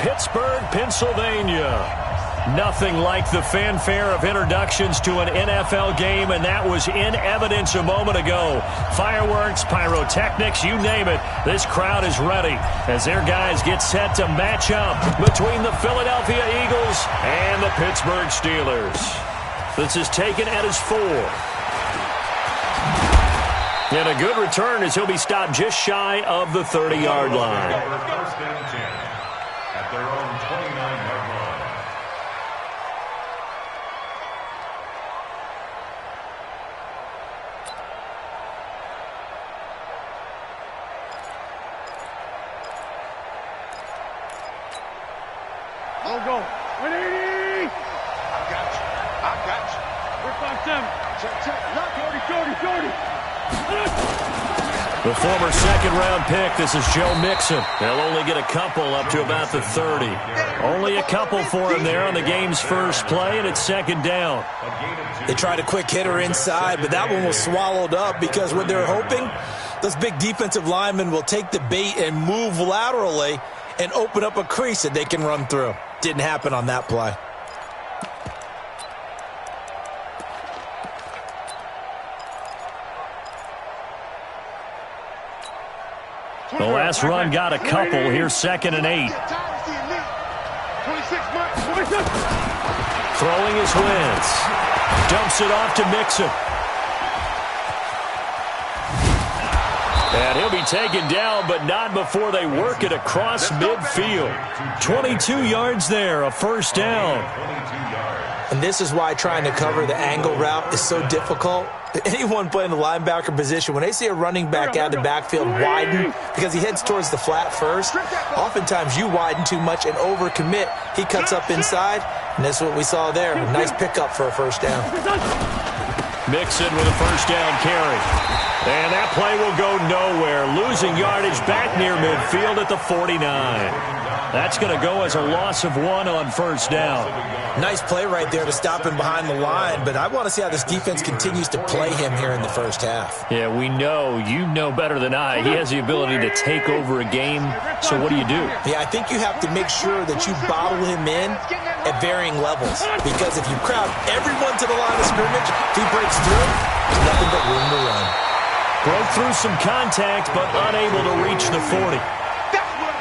Pittsburgh, Pennsylvania. Nothing like the fanfare of introductions to an NFL game, and that was in evidence a moment ago. Fireworks, pyrotechnics, you name it. This crowd is ready as their guys get set to match up between the Philadelphia Eagles and the Pittsburgh Steelers. This is taken at his 4. And a good return as he'll be stopped just shy of the 30-yard line. First and 10 at their own 29-yard line. I'll go. 180! I got you. We're 5-7. Check. Lock, Jordy. The former second-round pick, this is Joe Mixon. They'll only get a couple up to about the 30. Only a couple for him there on the game's first play, and it's second down. They tried a quick hitter inside, but that one was swallowed up because what they're hoping, those big defensive linemen will take the bait and move laterally and open up a crease that they can run through. Didn't happen on that play. The last run got a couple. Here's second and 8. Throwing his wins. Dumps it off to Mixon. And he'll be taken down, but not before they work it across midfield. 22 yards there, a first down. And this is why trying to cover the angle route is so difficult. Anyone playing the linebacker position, when they see a running back out of the backfield widen because he heads towards the flat first, oftentimes you widen too much and overcommit. He cuts up inside, and that's what we saw there. A nice pickup for a first down. Mixon with a first down carry. And that play will go nowhere. Losing yardage back near midfield at the 49. That's going to go as a loss of 1 on first down. Nice play right there to stop him behind the line, but I want to see how this defense continues to play him here in the first half. Yeah, we know. You know better than I. He has the ability to take over a game, so what do you do? Yeah, I think you have to make sure that you bottle him in at varying levels, because if you crowd everyone to the line of scrimmage, if he breaks through, there's nothing but room to run. Broke through some contact, but unable to reach the 40.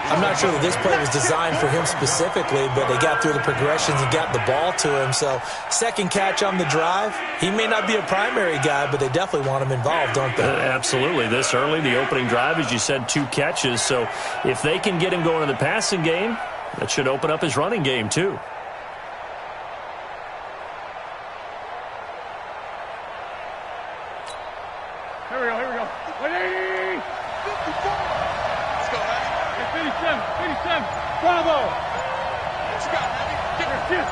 I'm not sure that this play was designed for him specifically, but they got through the progressions and got the ball to him. So second catch on the drive. He may not be a primary guy, but they definitely want him involved, don't they? Absolutely. This early, the opening drive, as you said, 2 catches. So if they can get him going in the passing game, that should open up his running game too. Here we go. 180! 54! Let's go, man. 57. Bravo! What you got, Heavy? Give me a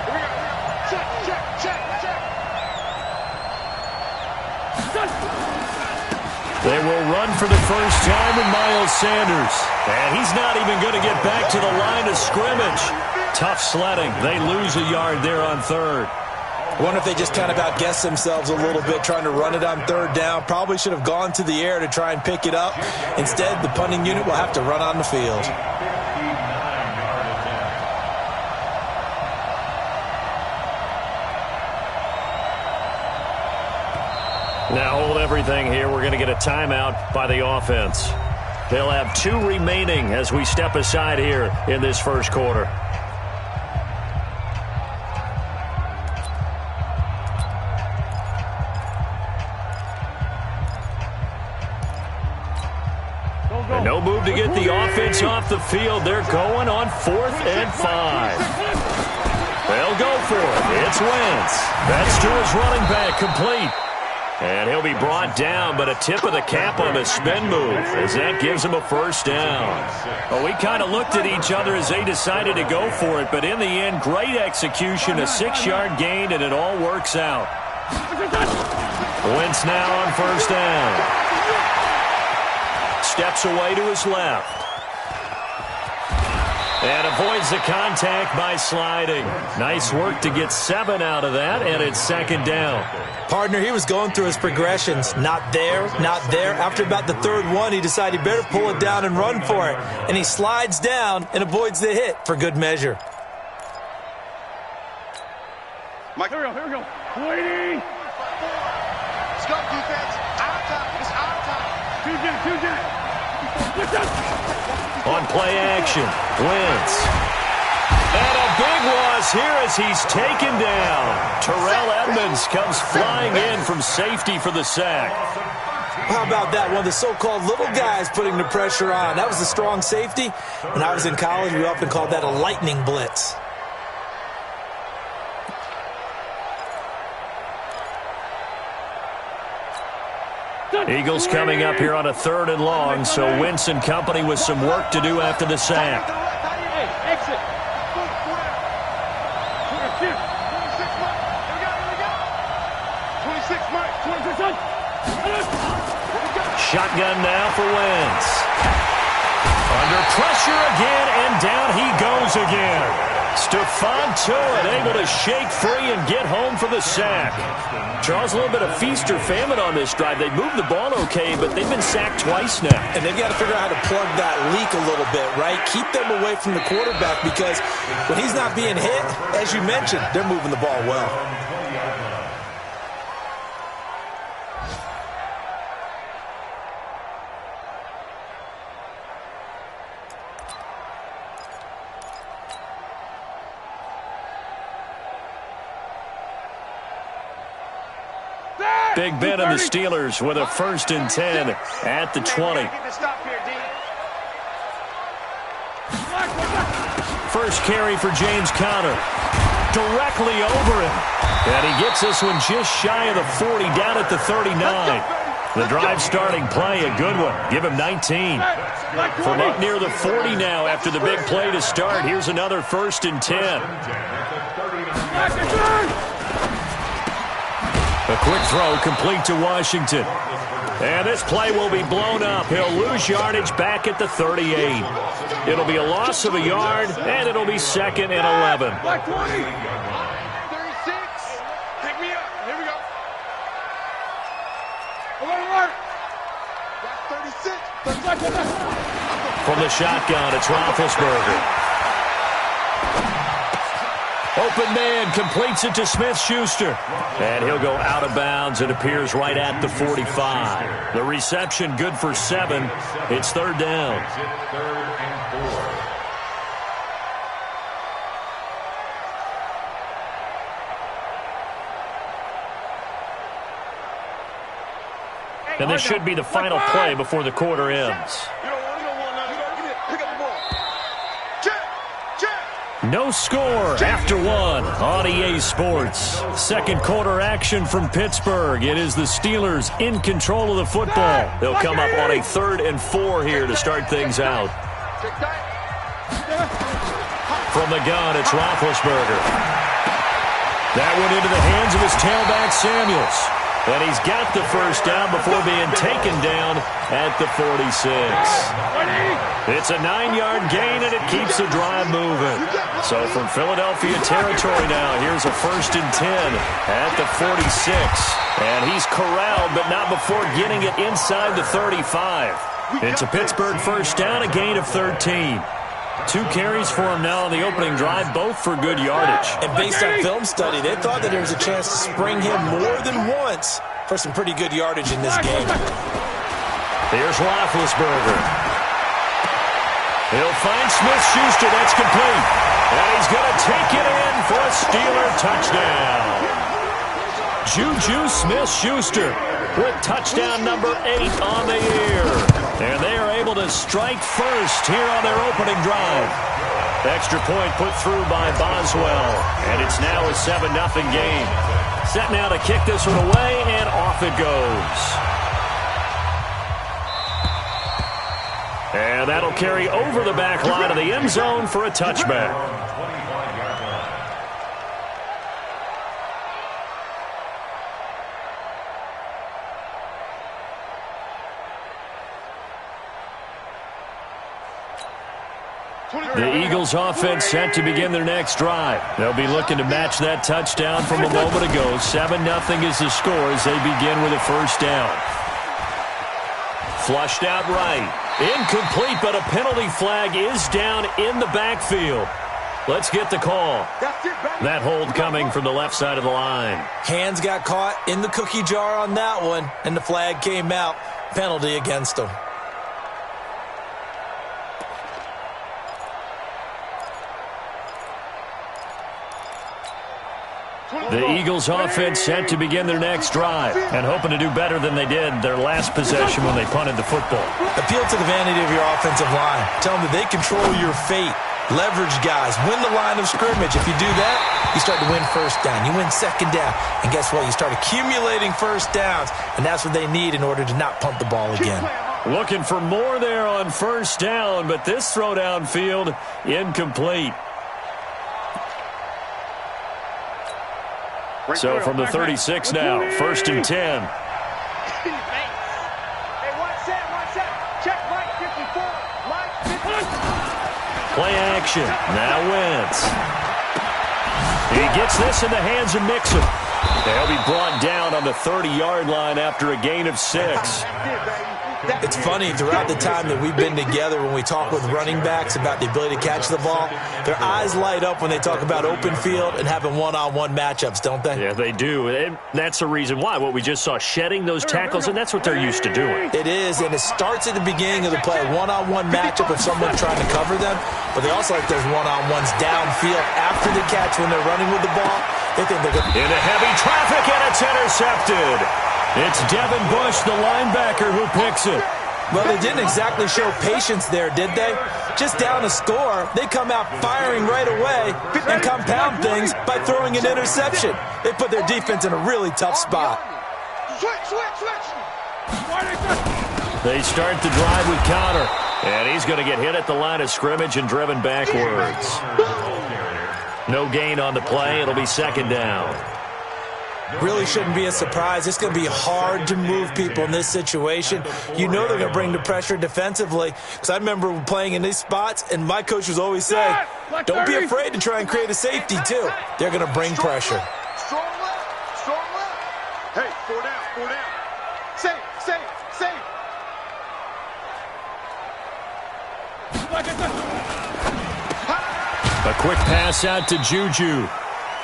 Here we go. Check. They will run for the first time with Miles Sanders. And he's not even going to get back to the line of scrimmage. Tough sledding. They lose a yard there on third. I wonder if they just kind of outguessed themselves a little bit trying to run it on third down. Probably should have gone to the air to try and pick it up. Instead, the punting unit will have to run on the field. Now hold everything here. We're going to get a timeout by the offense. They'll have 2 remaining as we step aside here in this first quarter. And no move to get the offense off the field. They're going on 4th and 5. They'll go for it. It's Wentz. That's to his running back, complete. And he'll be brought down, but a tip of the cap on the spin move as that gives him a first down. Well, we kind of looked at each other as they decided to go for it, but in the end, great execution, a 6-yard gain, and it all works out. Wentz now on first down. Steps away to his left. And avoids the contact by sliding. Nice work to get 7 out of that, and it's second down. Partner, he was going through his progressions. Not there, not there. After about the third one, he decided he better pull it down and run for it. And he slides down and avoids the hit for good measure. Mike, here we go. Waiting. Let's go, defense. Our time. It's our time. On play action, Wentz. And a big loss here as he's taken down. Terrell Edmonds comes flying in from safety for the sack. How about that? One of the so-called little guys putting the pressure on. That was the strong safety. When I was in college, we often called that a lightning blitz. Eagles coming up here on a 3rd and long, so Wentz and company with some work to do after the sack. Hey, exit. Shift. 26, Mike. 26. Shotgun now for Wentz. Under pressure again, and down he goes again. Stephon Tuitt able to shake free and get home for the sack. Charles, a little bit of feast or famine on this drive. They moved the ball okay, but they've been sacked twice now. And they've got to figure out how to plug that leak a little bit, right? Keep them away from the quarterback because when he's not being hit, as you mentioned, they're moving the ball well. Big Ben and the Steelers with a 1st and 10 at the 20. First carry for James Conner. Directly over him. And he gets this one just shy of the 40, down at the 39. The drive starting play, a good one. Give him 19. From up near the 40 now after the big play to start. Here's another 1st and 10. A quick throw complete to Washington. And this play will be blown up. He'll lose yardage back at the 38. It'll be a loss of a yard, and it'll be 2nd and 11. 36. Pick me up. Here we go. Alert. Got 36. From the shotgun, it's Roethlisberger. Open man completes it to Smith-Schuster. And he'll go out of bounds. It appears right at the 45. The reception good for 7. It's 3rd down. 3rd and 4. And this should be the final play before the quarter ends. No score after 1 on EA Sports. Second quarter action from Pittsburgh. It is the Steelers in control of the football. They'll come up on a 3rd and 4 here to start things out. From the gun, it's Roethlisberger. That went into the hands of his tailback, Samuels. And he's got the 1st down before being taken down at the 46. It's a 9-yard gain, and it keeps the drive moving. So from Philadelphia territory now, here's a 1st and 10 at the 46. And he's corralled, but not before getting it inside the 35. It's a Pittsburgh 1st down, a gain of 13. 2 carries for him now on the opening drive, both for good yardage. And based on film study, they thought that there was a chance to spring him more than once for some pretty good yardage in this game. Here's Roethlisberger. He'll find Smith-Schuster. That's complete. And he's going to take it in for a Steeler touchdown. Juju Smith-Schuster with touchdown number 8 on the year. And they are able to strike first here on their opening drive. Extra point put through by Boswell. And it's now a 7-0 game. Set now to kick this one away, and off it goes. And that'll carry over the back line of the end zone for a touchback. The Eagles offense set to begin their next drive. They'll be looking to match that touchdown from a moment ago. 7-0 is the score as they begin with a first down. Flushed out right. Incomplete, but a penalty flag is down in the backfield. Let's get the call. That hold coming from the left side of the line. Hands got caught in the cookie jar on that one, and the flag came out. Penalty against them. The Eagles offense set to begin their next drive and hoping to do better than they did their last possession when they punted the football. Appeal to the vanity of your offensive line. Tell them that they control your fate. Leverage guys. Win the line of scrimmage. If you do that, you start to win first down. You win second down. And guess what? You start accumulating first downs. And that's what they need in order to not punt the ball again. Looking for more there on first down, but this throw downfield incomplete. So from the 36 now, 1st and 10. Hey, watch that. Check Mike 54. Mike 54. Play action. Now Wentz. He gets this in the hands of Mixon. They'll be brought down on the 30-yard line after a gain of 6. It's funny, throughout the time that we've been together, when we talk with running backs about the ability to catch the ball, their eyes light up when they talk about open field and having one-on-one matchups, don't they? Yeah, they do. And that's the reason why. What we just saw, shedding those tackles, and that's what they're used to doing. It is, and it starts at the beginning of the play. One-on-one matchup of someone trying to cover them, but they also like those one-on-ones downfield after the catch when they're running with the ball. They think they're good. Into heavy traffic, and it's intercepted. It's Devin Bush, the linebacker, who picks it. Well, they didn't exactly show patience there, did they? Just down a score, they come out firing right away and compound things by throwing an interception. They put their defense in a really tough spot. Switch. They start the drive with Connor, and he's going to get hit at the line of scrimmage and driven backwards. No gain on the play. It'll be 2nd down. Really shouldn't be a surprise. It's going to be hard to move people in this situation. You know they're going to bring the pressure defensively. Because I remember playing in these spots, and my coach was always saying, don't be afraid to try and create a safety, too. They're going to bring pressure. Strong left. Hey, 4 down. Safe. A quick pass out to Juju.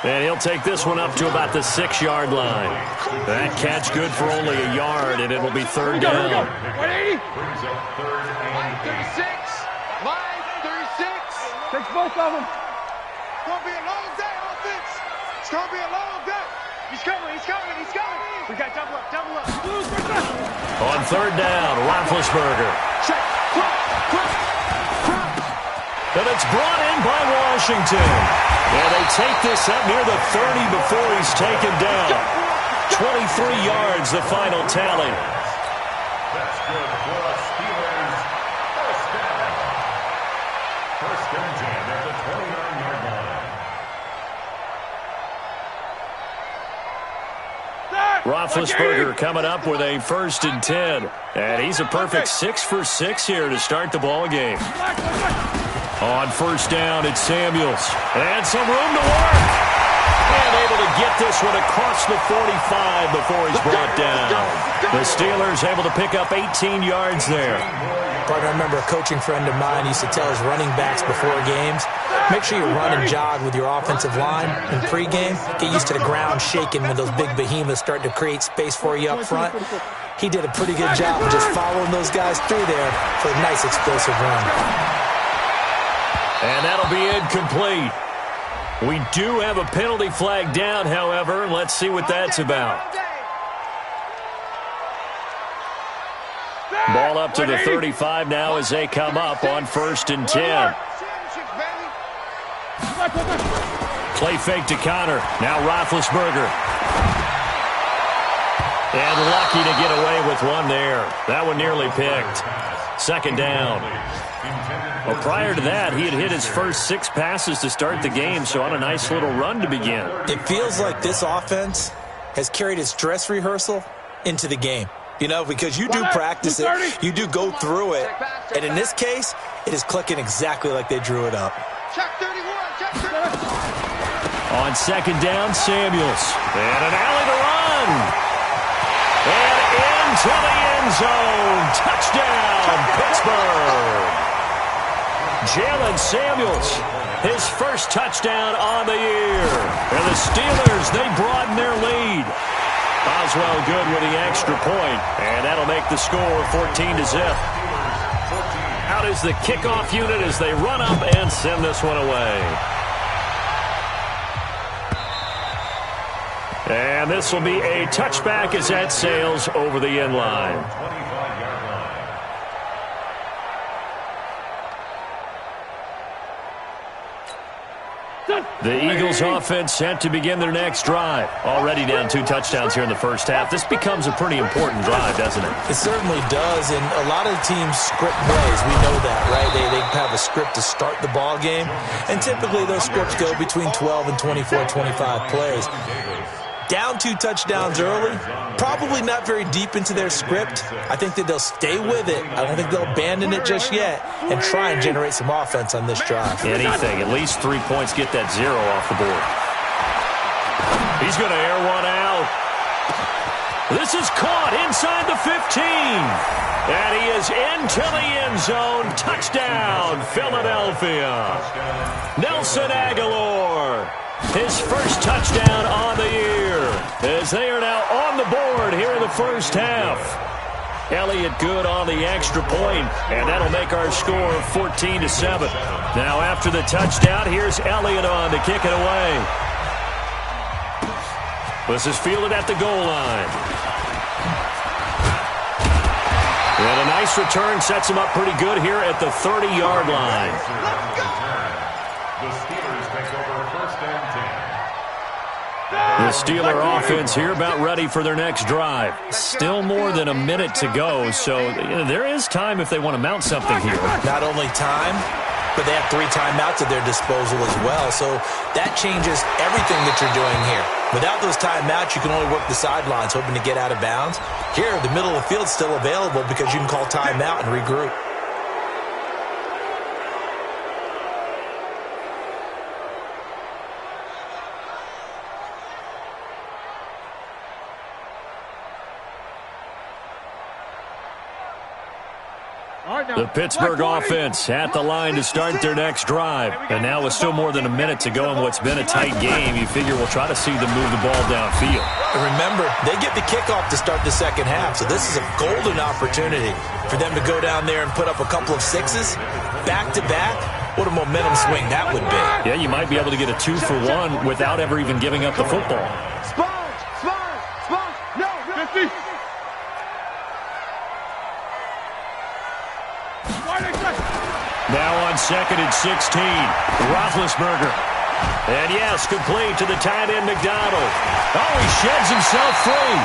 And he'll take this one up to about the 6-yard line. That catch good for only a yard, and it'll be 3rd down. 36. Line 36. Takes both of them. It's going to be a long day, offense. It's going to be a long day. He's coming. We got double up. On 3rd down, Roethlisberger. Check. And it's brought in by Washington. And they take this up near the 30 before he's taken down. 23 yards, the final tally. That's good for the Steelers. First and 10 at the 29-yard line. Roethlisberger coming up with a 1st and 10. And he's a perfect 6 for 6 here to start the ball game. On 1st down, it's Samuels. And some room to work. And able to get this one across the 45 before he's brought down. The Steelers able to pick up 18 yards there. Partner, I remember a coaching friend of mine used to tell his running backs before games, make sure you run and jog with your offensive line in pregame. Get used to the ground shaking when those big behemoths start to create space for you up front. He did a pretty good job of just following those guys through there for a nice explosive run. And that'll be incomplete. We do have a penalty flag down, however. Let's see what that's about. Ball up to the 35 now as they come up on 1st and 10. Play fake to Connor. Now Roethlisberger. And lucky to get away with one there. That one nearly picked. 2nd down. Well, prior to that, he had hit his first 6 passes to start the game, so on a nice little run to begin. It feels like this offense has carried its dress rehearsal into the game. You know, because you do practice it, you do go through it, and in this case, it is clicking exactly like they drew it up. Check 31, check 31. On second down, Samuels. And an alley to run. And into the end zone. Touchdown, Pittsburgh. Jalen Samuels, his first touchdown on the year. And the Steelers, they broaden their lead. Boswell good with the extra point, and that'll make the score 14-0. Out is the kickoff unit as they run up and send this one away. And this will be a touchback as that sails over the end line. The Eagles offense set to begin their next drive. Already down 2 touchdowns here in the first half. This becomes a pretty important drive, doesn't it? It certainly does, and a lot of teams script plays. We know that, right? They have a script to start the ball game, and typically those scripts go between 12 and 24, 25 plays. Down 2 touchdowns early, probably not very deep into their script. I think that they'll stay with it. I don't think they'll abandon it just yet and try and generate some offense on this drive. Anything. At least 3 points, get that 0 off the board. He's going to air one out. This is caught inside the 15. And he is into the end zone. Touchdown, Philadelphia. Nelson Aguilar. His first touchdown on the year as they are now on the board here in the first half. Elliott good on the extra point, and that'll make our score 14-7. Now after the touchdown, here's Elliott on to kick it away. This is fielded at the goal line. And a nice return sets him up pretty good here at the 30-yard line. The Steelers take over first and 10. The Steeler offense here about ready for their next drive. Still more than a minute to go, so there is time if they want to mount something here. Not only time, but they have 3 timeouts at their disposal as well, so that changes everything that you're doing here. Without those timeouts, you can only work the sidelines, hoping to get out of bounds. Here, the middle of the field is still available because you can call timeout and regroup. The Pittsburgh offense at the line to start their next drive. And now with still more than a minute to go in what's been a tight game, you figure we'll try to see them move the ball downfield. And remember, they get the kickoff to start the second half, so this is a golden opportunity for them to go down there and put up a couple of 6s back-to-back. What a momentum swing that would be. Yeah, you might be able to get a 2-for-1 without ever even giving up the football. Sponge, no. 50. Now on second and 16, Roethlisberger. And yes, complete to the tight end, McDonald. Oh, he sheds himself free.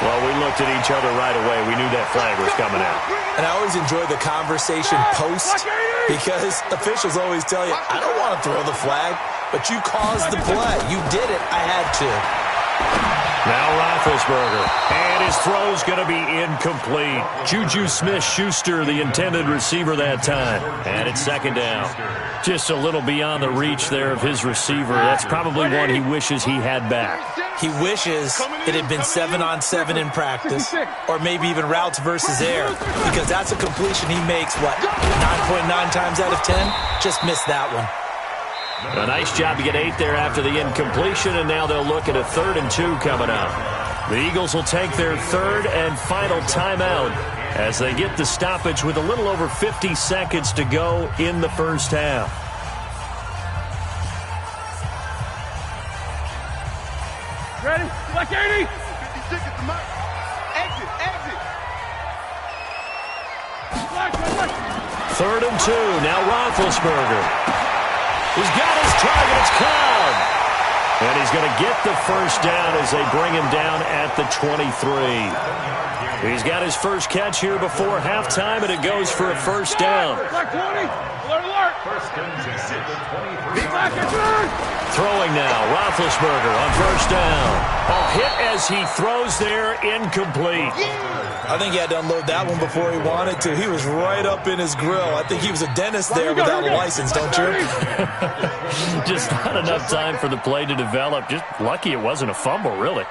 Well, we looked at each other right away. We knew that flag was coming out. And I always enjoy the conversation post because officials always tell you, I don't want to throw the flag, but you caused the play. You did it. I had to. Now Roethlisberger, and his throw's going to be incomplete. Juju Smith-Schuster, the intended receiver that time. And it's second down. Just a little beyond the reach there of his receiver. That's probably one he wishes he had back. He wishes it had been 7-on-7 in practice, or maybe even routes versus air, because that's a completion he makes, 9.9 times out of 10? Just missed that one. A nice job to get 8 there after the incompletion, and now they'll look at a 3rd and 2 coming up. The Eagles will take their 3rd and final timeout as they get the stoppage with a little over 50 seconds to go in the first half. Ready? Like 80. 56 at the mark. Exit. 3rd and 2. Now Roethlisberger. He's got his target. It's Cloud. And he's going to get the first down as they bring him down at the 23. He's got his first catch here before halftime, and it goes for a first down. Like 20. Alert. First and 10 at the 23. Throwing now, Roethlisberger on first down. Hit as he throws there, incomplete. I think he had to unload that one before he wanted to. He was right up in his grill. I think he was a dentist there without a license, don't you? Just not enough time for the play to develop. Just lucky it wasn't a fumble, really.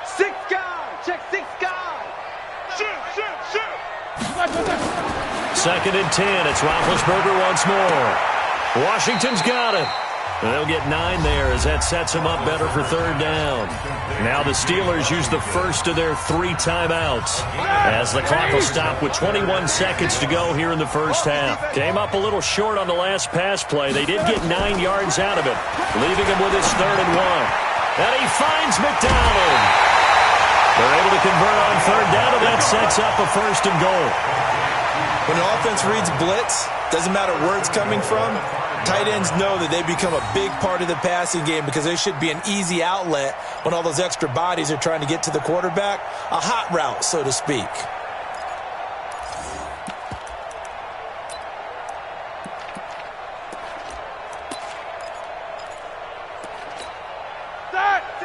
6 guys. Check 6 guys. Shoot. Second and 10. It's Roethlisberger once more. Washington's got it. They'll get 9 there as that sets them up better for third down. Now the Steelers use the first of their 3 timeouts as the clock will stop with 21 seconds to go here in the first half. Came up a little short on the last pass play. They did get 9 yards out of it, leaving him with his 3rd and 1. And he finds McDonald. They're able to convert on third down, and that sets up a 1st and goal. When an offense reads blitz, doesn't matter where it's coming from, tight ends know that they become a big part of the passing game because they should be an easy outlet when all those extra bodies are trying to get to the quarterback. A hot route, so to speak.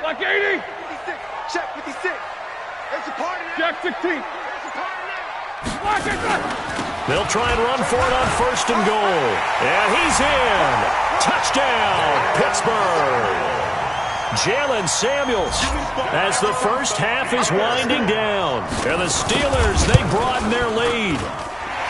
Like 80. 56. Check 56. There's a party now. Jack 16. There's a party now. They'll try and run for it on 1st and goal. And he's in. Touchdown, Pittsburgh. Jalen Samuels as the first half is winding down. And the Steelers, they broaden their lead.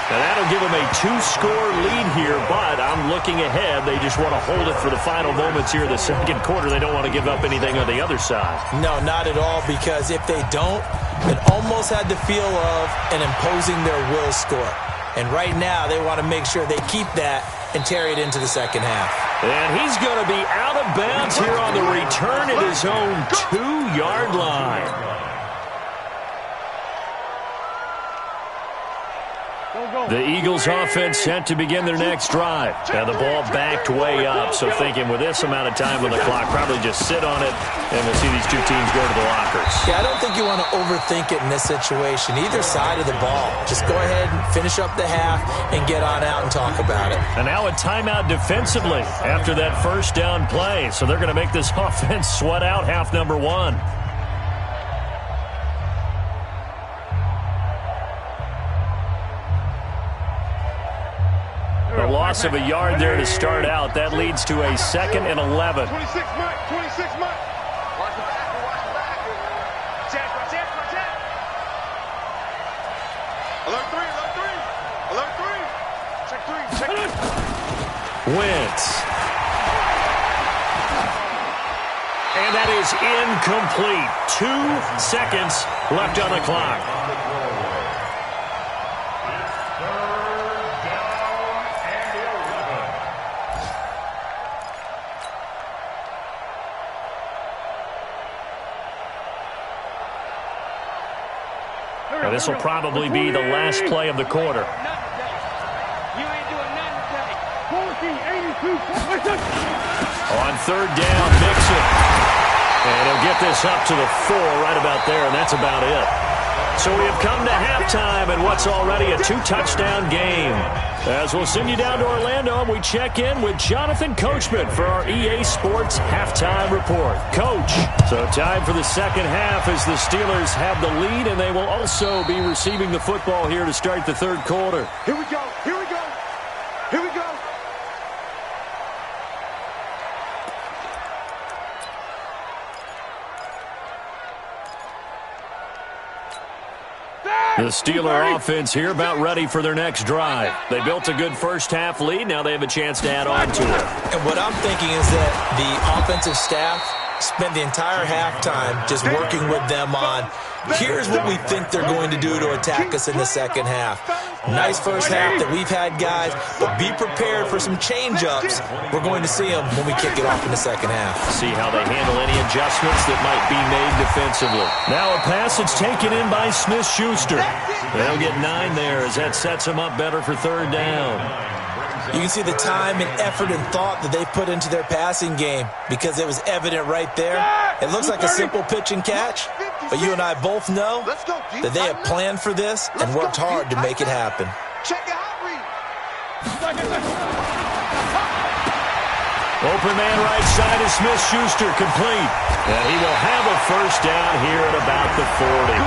And that'll give them a 2-score lead here, but I'm looking ahead. They just want to hold it for the final moments here in the second quarter. They don't want to give up anything on the other side. No, not at all, because if they don't, it almost had the feel of an imposing their will score. And right now, they want to make sure they keep that and carry it into the second half. And he's going to be out of bounds here on the return at his own 2-yard line. The Eagles offense set to begin their next drive. And the ball backed way up, so thinking with this amount of time on the clock, probably just sit on it, and we'll see these two teams go to the lockers. Yeah, I don't think you want to overthink it in this situation. Either side of the ball. Just go ahead and finish up the half and get on out and talk about it. And now a timeout defensively after that first down play. So they're going to make this offense sweat out half number 1. A loss of a yard there to start out. That leads to a 2nd and 11. 26 Mike. 26 Mike. Watch the back. Watch the back. Check. Alert 3. Alert 3. Check 3. Wentz. And that is incomplete. 2 seconds left on the clock. This will probably be the last play of the quarter. You ain't doing nothing today. 82. On third down, Mixon. And he'll get this up to the 4 right about there, and that's about it. So we have come to halftime in what's already a 2-touchdown game. As we'll send you down to Orlando, and we check in with Jonathan Coachman for our EA Sports Halftime Report. Coach, so time for the second half as the Steelers have the lead, and they will also be receiving the football here to start the third quarter. Here we go. The Steeler offense here about ready for their next drive. They built a good first half lead. Now they have a chance to add on to it. And what I'm thinking is that the offensive staff spent the entire halftime just working with them on, here's what we think they're going to do to attack us in the second half. Nice first half that we've had, guys, but be prepared for some change-ups. We're going to see them when we kick it off in the second half. See how they handle any adjustments that might be made defensively. Now a pass that's taken in by Smith-Schuster. They'll get 9 there as that sets them up better for third down. You can see the time and effort and thought that they put into their passing game because it was evident right there. It looks like a simple pitch and catch, but you and I both know that they have planned for this and worked hard to make it happen. Check it out, Reed. Open man right side is Smith-Schuster, complete. And he will have a first down here at about the 40.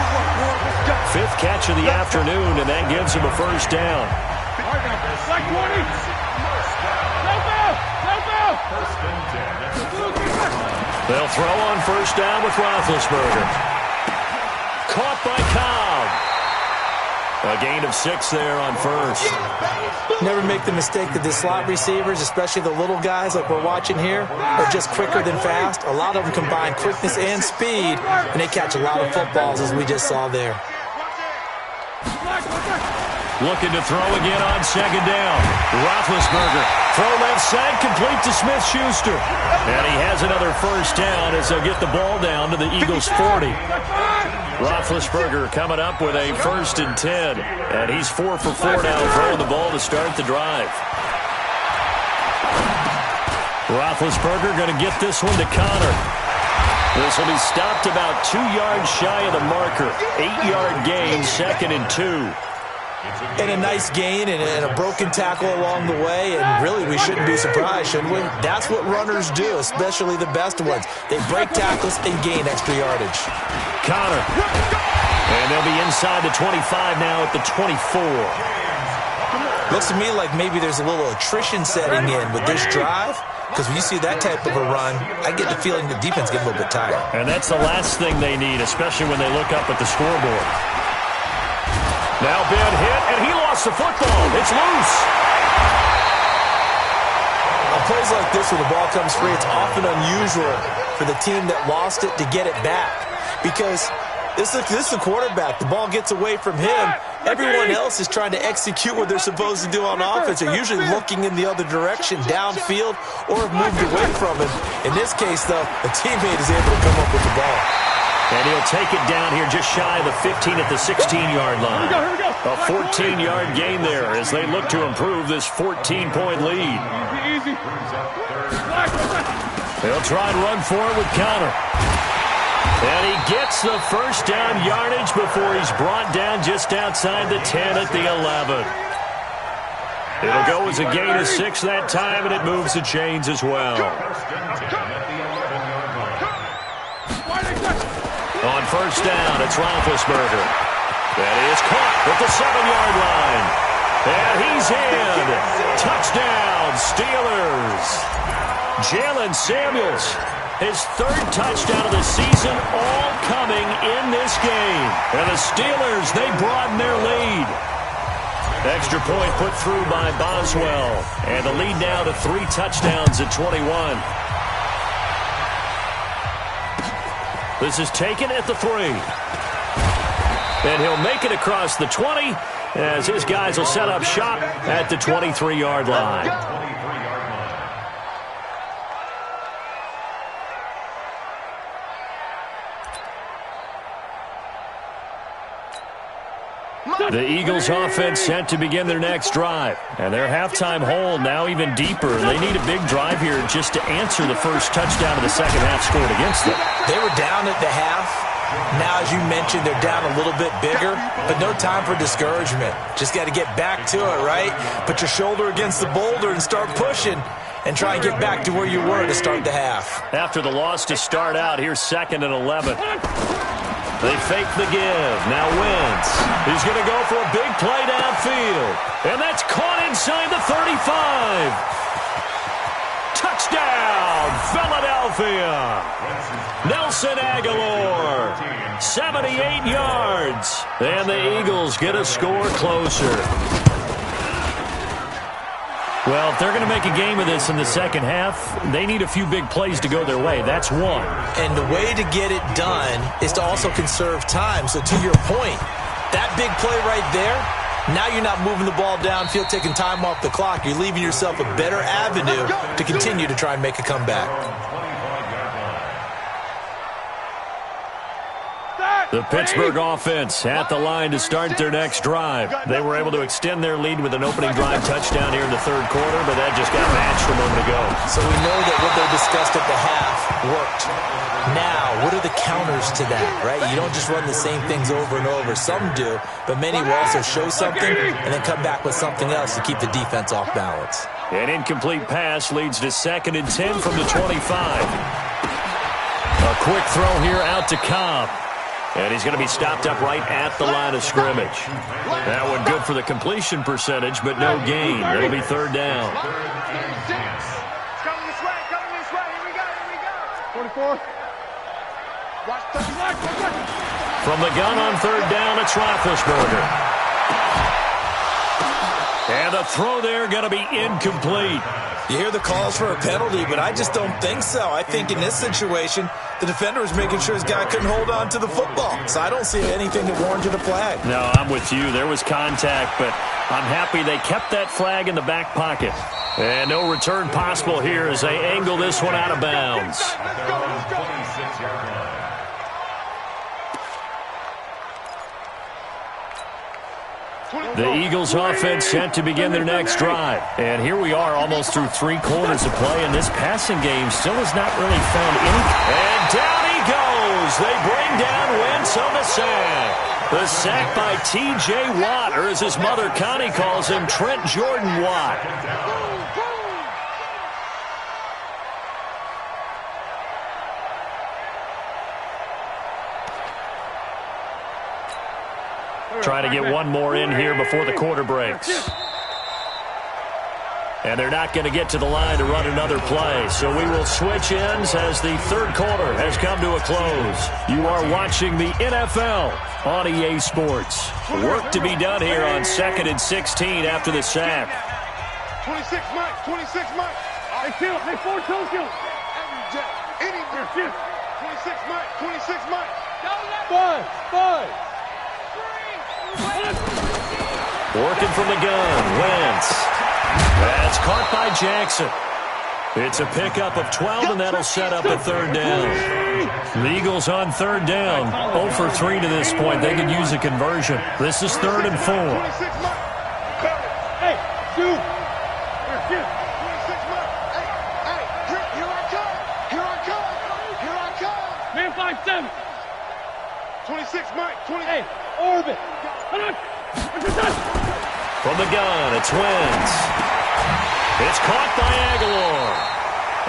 Fifth catch of the afternoon, and that gives him a first down. They'll throw on first down with Roethlisberger. Caught by Cobb. A gain of 6 there on first. Never make the mistake that the slot receivers, especially the little guys like we're watching here, are just quicker than fast. A lot of them combine quickness and speed, and they catch a lot of footballs, as we just saw there. Looking to throw again on second down. Roethlisberger. Throw left side, complete to Smith-Schuster. And he has another first down as they'll get the ball down to the Eagles' 40. Roethlisberger coming up with a 1st and 10. And he's 4 for 4 now, throwing the ball to start the drive. Roethlisberger going to get this one to Connor. This will be stopped about 2 yards shy of the marker. 8-yard gain, 2nd and 2. And a nice gain and a broken tackle along the way, and really we shouldn't be surprised, should we? That's what runners do, especially the best ones. They break tackles and gain extra yardage. Connor. And they'll be inside the 25 now at the 24. Looks to me like maybe there's a little attrition setting in with this drive, because when you see that type of a run, I get the feeling the defense gets a little bit tired. And that's the last thing they need, especially when they look up at the scoreboard. Now bad hit, and he lost the football. It's loose. On plays like this, when the ball comes free, it's often unusual for the team that lost it to get it back. Because this is the quarterback. The ball gets away from him. Everyone else is trying to execute what they're supposed to do on offense. They're usually looking in the other direction, downfield, or have moved away from him. In this case, though, a teammate is able to come up with the ball. And he'll take it down here just shy of the 15 at the 16-yard line. A 14-yard gain there as they look to improve this 14-point lead. They'll try and run for it with Connor. And he gets the first down yardage before he's brought down just outside the 10 at the 11. It'll go as a gain of 6 that time, and it moves the chains as well. On first down, it's Roethlisberger. That is caught at the 7-yard line. And he's in. Touchdown, Steelers. Jalen Samuels, his 3rd touchdown of the season, all coming in this game. And the Steelers, they broaden their lead. Extra point put through by Boswell. And the lead now to 3 touchdowns at 21. This is taken at the 3. And he'll make it across the 20 as his guys will set up shop at the 23-yard line. The Eagles offense set to begin their next drive. And their halftime hole now even deeper. They need a big drive here just to answer the first touchdown of the second half scored against them. They were down at the half. Now, as you mentioned, they're down a little bit bigger, but no time for discouragement. Just got to get back to it, right? Put your shoulder against the boulder and start pushing and try and get back to where you were to start the half. After the loss to start out, here's 2nd and 11. They fake the give. Now Wentz. He's going to go for a big play downfield. And that's caught inside the 35. Touchdown, Philadelphia. Nelson Aguilar. 78 yards. And the Eagles get a score closer. Well, if they're going to make a game of this in the second half, they need a few big plays to go their way. That's one. And the way to get it done is to also conserve time. So to your point, that big play right there, now you're not moving the ball downfield, taking time off the clock. You're leaving yourself a better avenue to continue to try and make a comeback. The Pittsburgh offense at the line to start their next drive. They were able to extend their lead with an opening drive touchdown here in the third quarter, but that just got matched a moment ago. So we know that what they discussed at the half worked. Now, what are the counters to that, right? You don't just run the same things over and over. Some do, but many will also show something and then come back with something else to keep the defense off balance. An incomplete pass leads to 2nd and 10 from the 25. A quick throw here out to Cobb. And he's going to be stopped up right at the line of scrimmage. That one good for the completion percentage, but no gain. It'll be 3rd down. It's coming this way, here we go. 44. From the gun on 3rd down, it's Roethlisberger. And the throw there going to be incomplete. You hear the calls for a penalty, but I just don't think so. I think in this situation, the defender was making sure his guy couldn't hold on to the football. So I don't see anything that warranted a flag. No, I'm with you. There was contact, but I'm happy they kept that flag in the back pocket. And no return possible here as they angle this one out of bounds. The Eagles offense set to begin their next drive. And here we are almost through 3 quarters of play, and this passing game still has not really found any. And down he goes. They bring down Wentz on the sack. The sack by T.J. Watt, or as his mother Connie calls him, Trent Jordan Watt. Trying to get one more in here before the quarter breaks. And they're not going to get to the line to run another play. So we will switch ends as the third quarter has come to a close. You are watching the NFL on EA Sports. Work to be done here on 2nd and 16 after the sack. 26 Mike, 26 Mike. Hey, kill. Hey, 4 toe kill. Every day, anywhere. 26 Mike, 26 Mike. 5. Working from the gun, Wentz. That's caught by Jackson. It's a pickup of 12, and that'll set up a 3rd down. The Eagles on 3rd down. 0 for 3 to this point. They could use a conversion. This is 3rd and 4. 26 Mike. Hey, shoot. 26 Mike. Hey, here I come. Here I come. Man 5-7. 26 Mike, 20. Hey, orbit. Come on. From the gun, it's Wentz. It's caught by Aguilar.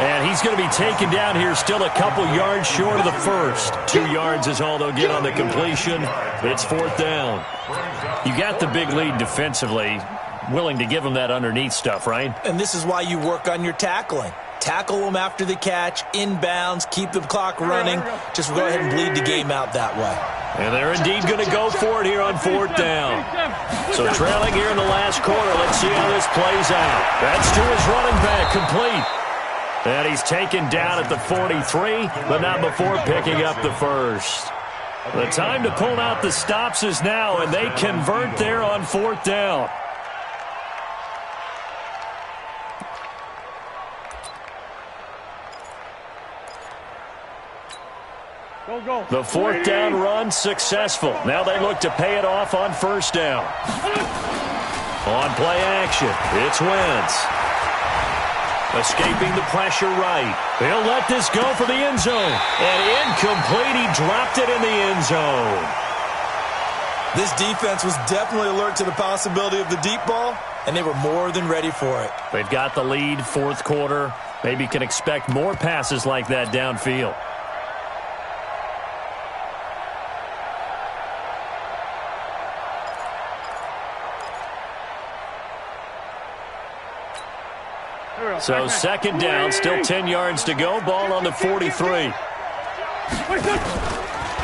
And he's going to be taken down here still a couple yards short of the first. 2 yards is all they'll get on the completion. It's 4th down. You got the big lead defensively. Willing to give them that underneath stuff, right? And this is why you work on your tackling. Tackle them after the catch, inbounds, keep the clock running. Just go ahead and bleed the game out that way. And they're indeed going to go for it here on 4th down. So trailing here in the last quarter. Let's see how this plays out. That's to his running back, complete. And he's taken down at the 43, but not before picking up the first. The time to pull out the stops is now, and they convert there on 4th down. The 4th down run successful. Now they look to pay it off on 1st down. On play action, it's Wentz. Escaping the pressure right. He'll let this go for the end zone. And incomplete, he dropped it in the end zone. This defense was definitely alert to the possibility of the deep ball, and they were more than ready for it. They've got the lead, 4th quarter. Maybe can expect more passes like that downfield. So 2nd down, still 10 yards to go. Ball on the 43.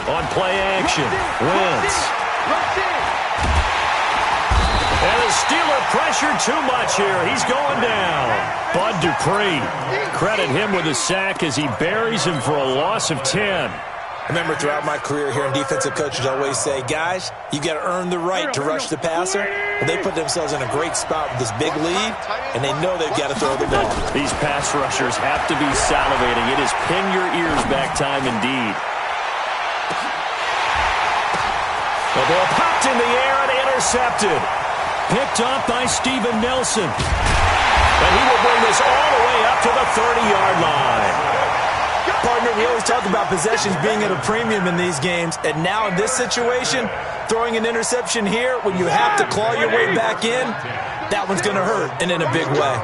On play action, Wentz. And the Steeler pressure too much here. He's going down. Bud Dupree. Credit him with a sack as he buries him for a loss of 10. I remember throughout my career here in defensive coaches always say, guys, you got to earn the right to rush the passer. Well, they put themselves in a great spot with this big lead, and they know they've got to throw the ball. These pass rushers have to be salivating. It is pin your ears back time indeed. ball popped in the air and intercepted. Picked off by Steven Nelson. And he will bring this all the way up to the 30-yard line. Partner, we always talk about possessions being at a premium in these games, and now in this situation, throwing an interception here when you have to claw your way back in, that one's going to hurt, and in a big way.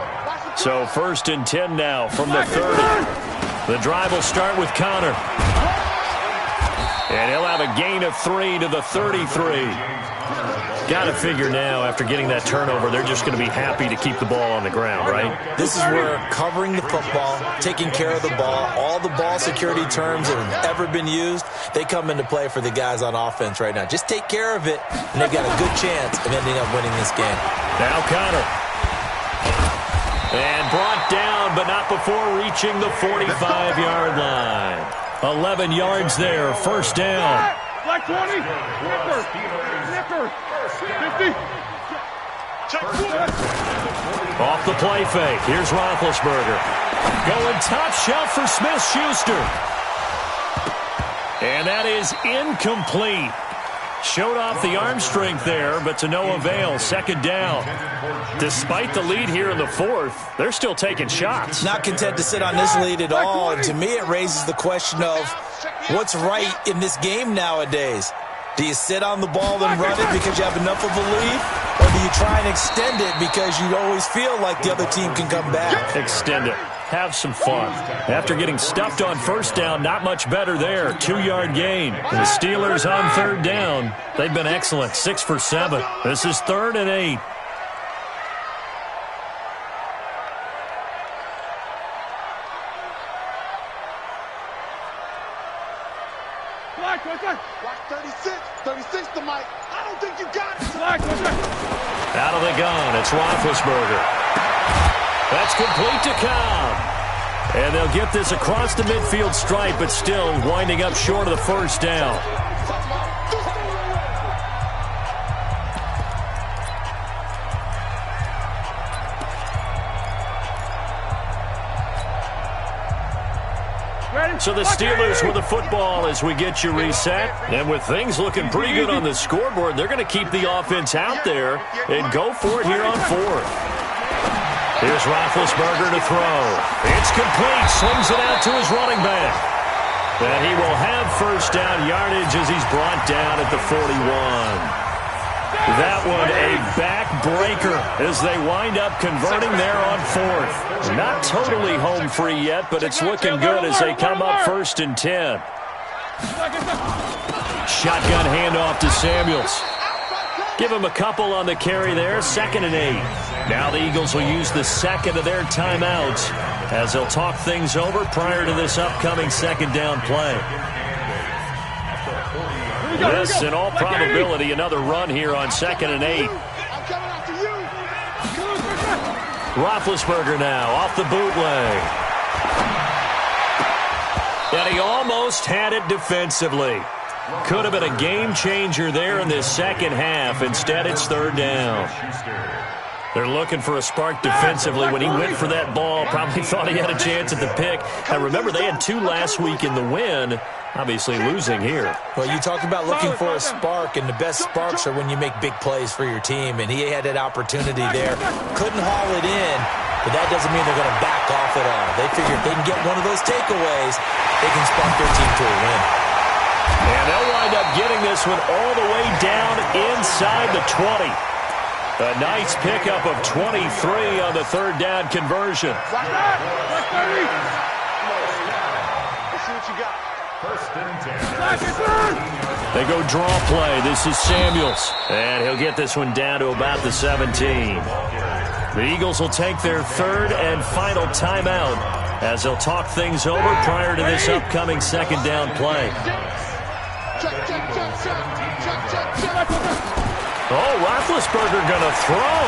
So 1st and 10 now from the 30. The drive will start with Connor. And he'll have a gain of 3 to the 33. Got to figure now, after getting that turnover, they're just going to be happy to keep the ball on the ground, right? This is where covering the football, taking care of the ball, all the ball security terms that have ever been used, they come into play for the guys on offense right now. Just take care of it, and they've got a good chance of ending up winning this game. Now Connor. And brought down, but not before reaching the 45-yard line. 11 yards there, 1st down. Black 20. Nipper. 50. Off the play fake. Here's Roethlisberger. Going top shelf for Smith-Schuster. And that is incomplete. Showed off the arm strength there, but to no avail. 2nd down. Despite the lead here in the 4th, they're still taking shots. Not content to sit on this lead at all. And to me, it raises the question of what's right in this game nowadays. Do you sit on the ball and run it because you have enough of a lead? Or do you try and extend it because you always feel like the other team can come back? Extend it. Have some fun. After getting stuffed on 1st down, not much better there. 2-yard gain. And the Steelers on 3rd down. They've been excellent. 6 for 7. This is 3rd and 8. Black 36. 36 to Mike. I don't think you got it. Black. Out of the gun, it's Roethlisberger. That's complete to Cobb. And they'll get this across the midfield stripe, but still winding up short of the 1st down. So the Steelers with the football as we get you reset. And with things looking pretty good on the scoreboard, they're going to keep the offense out there and go for it here on 4th. Here's Roethlisberger to throw. It's complete. Swings it out to his running back. And he will have 1st down yardage as he's brought down at the 41. That one a backbreaker as they wind up converting there on 4th. Not totally home free yet, but it's looking good as they come up 1st and 10. Shotgun handoff to Samuels. Give him a couple on the carry there. 2nd and 8. Now the Eagles will use the 2nd of their timeouts as they'll talk things over prior to this upcoming 2nd down play. This, in all probability, another run here on 2nd and 8. Roethlisberger now off the bootleg. And he almost had it defensively. Could have been a game changer there in this 2nd half. Instead, it's 3rd down. They're looking for a spark defensively. When he went for that ball, probably thought he had a chance at the pick. And remember, they had 2 last week in the win. Obviously losing here. Well, you talked about looking for a spark, and the best sparks are when you make big plays for your team, and he had that opportunity there. Couldn't haul it in, but that doesn't mean they're going to back off at all. They figure if they can get one of those takeaways, they can spark their team to a win. And they'll wind up getting this one all the way down inside the 20. A nice pickup of 23 on the 3rd down conversion. Let's see what you got. 1st and 10. They go draw play. This is Samuels. And he'll get this one down to about the 17. The Eagles will take their 3rd and final timeout as they'll talk things over prior to this upcoming 2nd down play. Oh, Roethlisberger going to throw.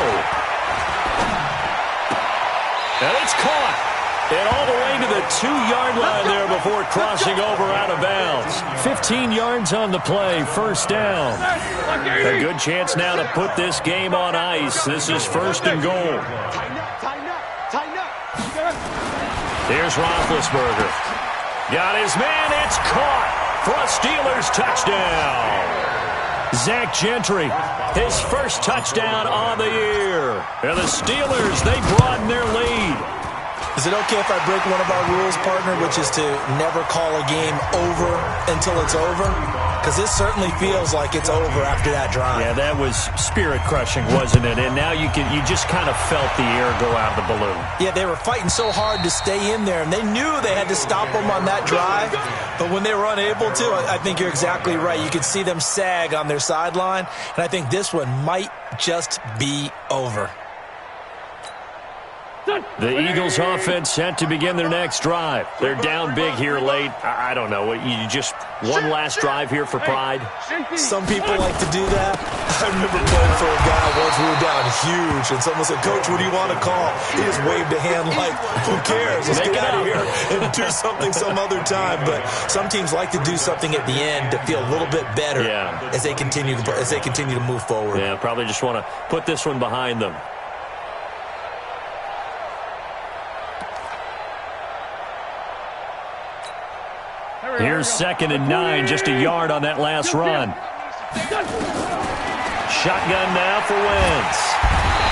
And it's caught. And all the way to the 2-yard line there before crossing over out of bounds. 15 yards on the play, 1st down. A good chance now to put this game on ice. This is 1st and goal. Here's Roethlisberger. Got his man, it's caught for a Steelers touchdown. Zach Gentry, his first touchdown on the year. And the Steelers, they broaden their lead. Is it okay if I break one of our rules, partner, which is to never call a game over until it's over? Because this certainly feels like it's over after that drive. Yeah, that was spirit-crushing, wasn't it? And now you just kind of felt the air go out of the balloon. Yeah, they were fighting so hard to stay in there, and they knew they had to stop them on that drive. But when they were unable to, I think you're exactly right. You could see them sag on their sideline, and I think this one might just be over. The Eagles offense set to begin their next drive. They're down big here late. I don't know. You just one last drive here for pride? Some people like to do that. I remember playing for a guy once. We were down huge, and someone said, "Coach, what do you want to call?" He just waved a hand like, "Who cares? Let's get out of here and do something some other time." But some teams like to do something at the end to feel a little bit better as they continue to move forward. Yeah, probably just want to put this one behind them. Here's 2nd and 9, just a yard on that last run. Shotgun now for Wentz.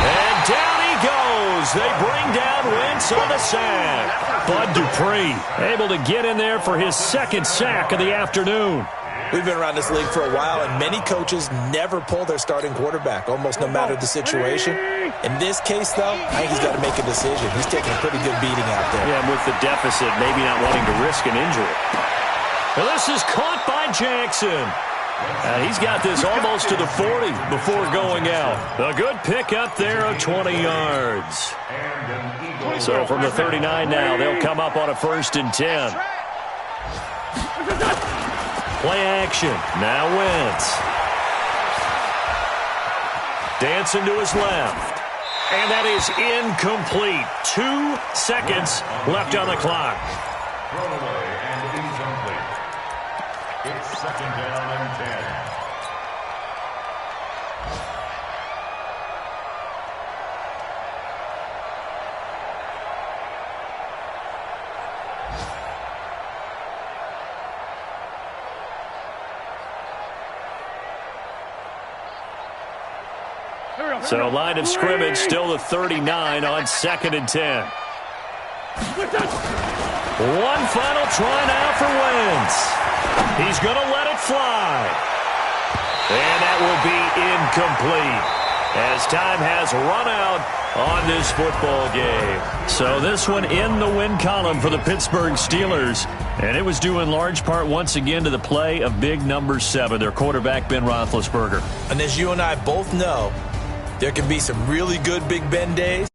And down he goes. They bring down Wentz on the sack. Bud Dupree able to get in there for his 2nd sack of the afternoon. We've been around this league for a while, and many coaches never pull their starting quarterback, almost no matter the situation. In this case, though, I think he's got to make a decision. He's taking a pretty good beating out there. Yeah, with the deficit, maybe not wanting to risk an injury. Well, this is caught by Jackson. And he's got this almost to the 40 before going out. A good pick up there of 20 yards. So from the 39 now, they'll come up on a 1st and 10. Play action. Now Wentz. Dancing to his left. And that is incomplete. 2 seconds left on the clock. Thrown away and incomplete. It's 2nd down and 10. So line of scrimmage still the 39 on 2nd and 10. One final try now for Wentz. He's going to let it fly. And that will be incomplete as time has run out on this football game. So this one in the win column for the Pittsburgh Steelers. And it was due in large part once again to the play of big number 7, their quarterback Ben Roethlisberger. And as you and I both know, there can be some really good Big Ben days.